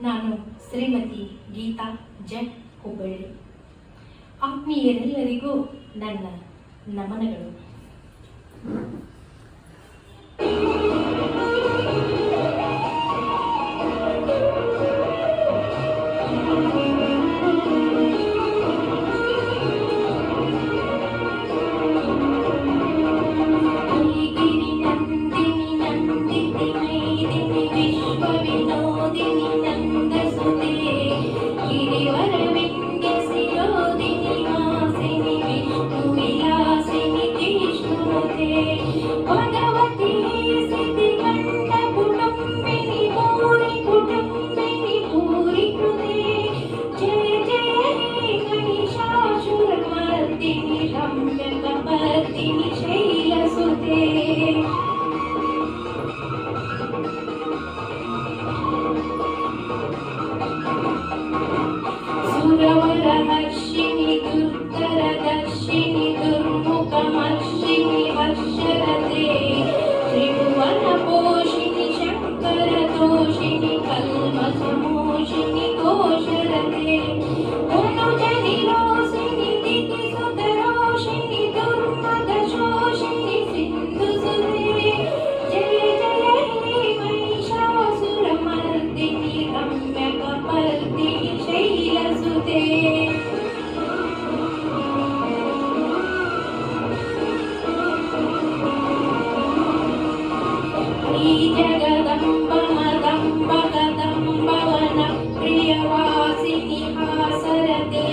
ನಾನು ಶ್ರೀಮತಿ ಗೀತಾ ಜಟ್ ಹುಬ್ಬಳ್ಳಿ. ಆತ್ಮೀಯರೆಲ್ಲರಿಗೂ ನನ್ನ ನಮನಗಳು. सुरवरहर्षिणि दुर्धरदर्शिनि दुर्मुखमर्षिणि वर्षरते त्रिभुवनपोषिणि शङ्करदोषिणि कल्मषमोषिणि घोषरते धनुजनिरोषिणि दितिसुतरोषिणि दुर्मदशोषिणि सिन्धुसुते जय जय हे महिषासुरमर्दिनि रम्यकपर्दिनि शैलसुते जगदम्ब मदम्ब कदम्ब वनप्रियवासिनि हासरते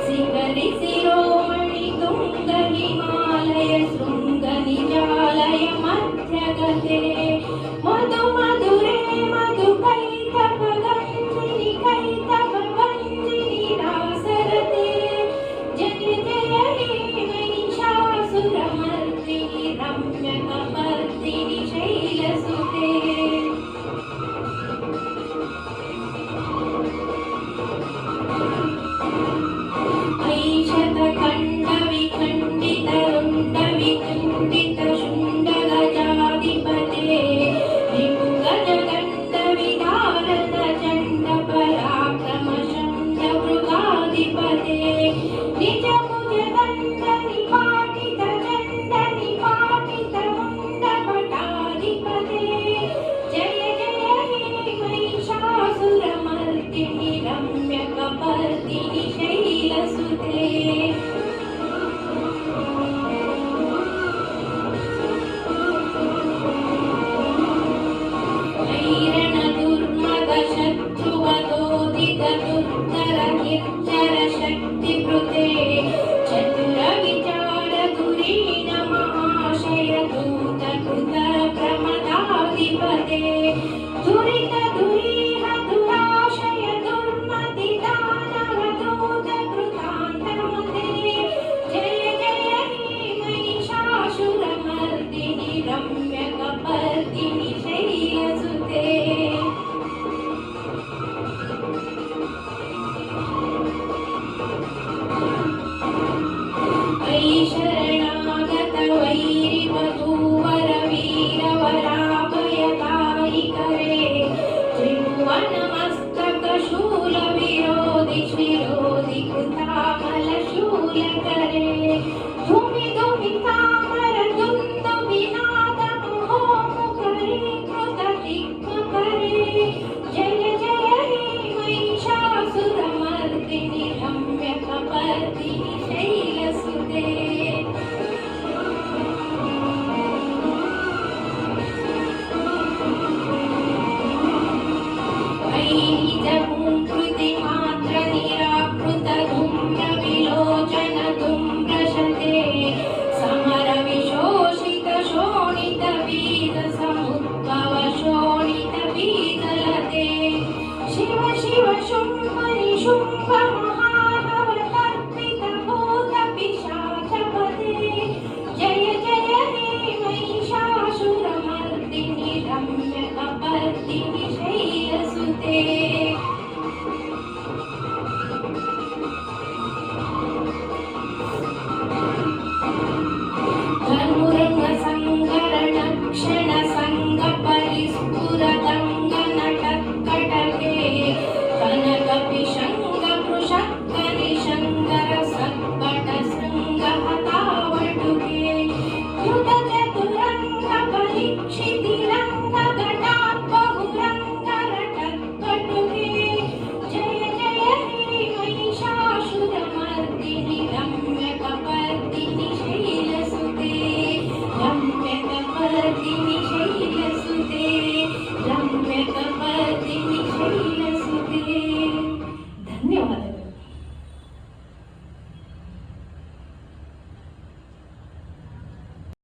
शिखरि शिरोमणि तुङ्ग हिमालय शृङ्ग निजालय मध्यगते मधु मधुरे मधु कैतव गञ्जिनि कैतव वञ्जिनि रासरते जय जय हे महिषासुरमर्दिनि रम्यकपर्दिनि शैलसुते ऐशतखण्डविखण्डितरुण्डविखण्डितशुण्डगजाधिपते रिपुगजगण्डविधारणचण्डपराक्रमचण्डमृगाधिपते निजभुजदण्डनिपाटितचण्डनिपाटितमुण्डपटाधिपते जय जय हे महिषासुरमर्दिनि रम्यकपर्दिनि शैलसुते शक्तिभृते चतुरविचारधुरीण महाशय दूतकृत प्रमदाधिपते दुरितधुरीह दुराशय दुर्मतिदानव दूतकृतान्तमते जय जय हे महिषासुरमर्दिनि रम्यकपर्दिनि शैलसुते शरणागत वैरिवधूवर वीरवराभयदायि करे त्रिभुवनमस्तक शूल विरोधि शिरोधि कृतामल शूल करे धूमि धूमि तामर दुन्दुभि नाद महोमुखरे कृत दिग्म करे जय जय हे महिषासुरमर्दिनि रम्यकपर्दिनि शैलसुते कृतिमात्र निराकृत धूम्र विलोचन धूम्रशते समर विशोषित शोणित बीज समुद्भव शोणित बीजलते शिव शिव शुम्भ निशुम्भ महाहव तर्पित भूत पिशाचपते जय जय हे महिषासुरमर्दिनि रम्यकपर्दिनि शैलसुते ನಾಯಕ ಬರ್ದಿನಿ ಶೈಲಸುತೆ. ಧನ್ಯವಾದ.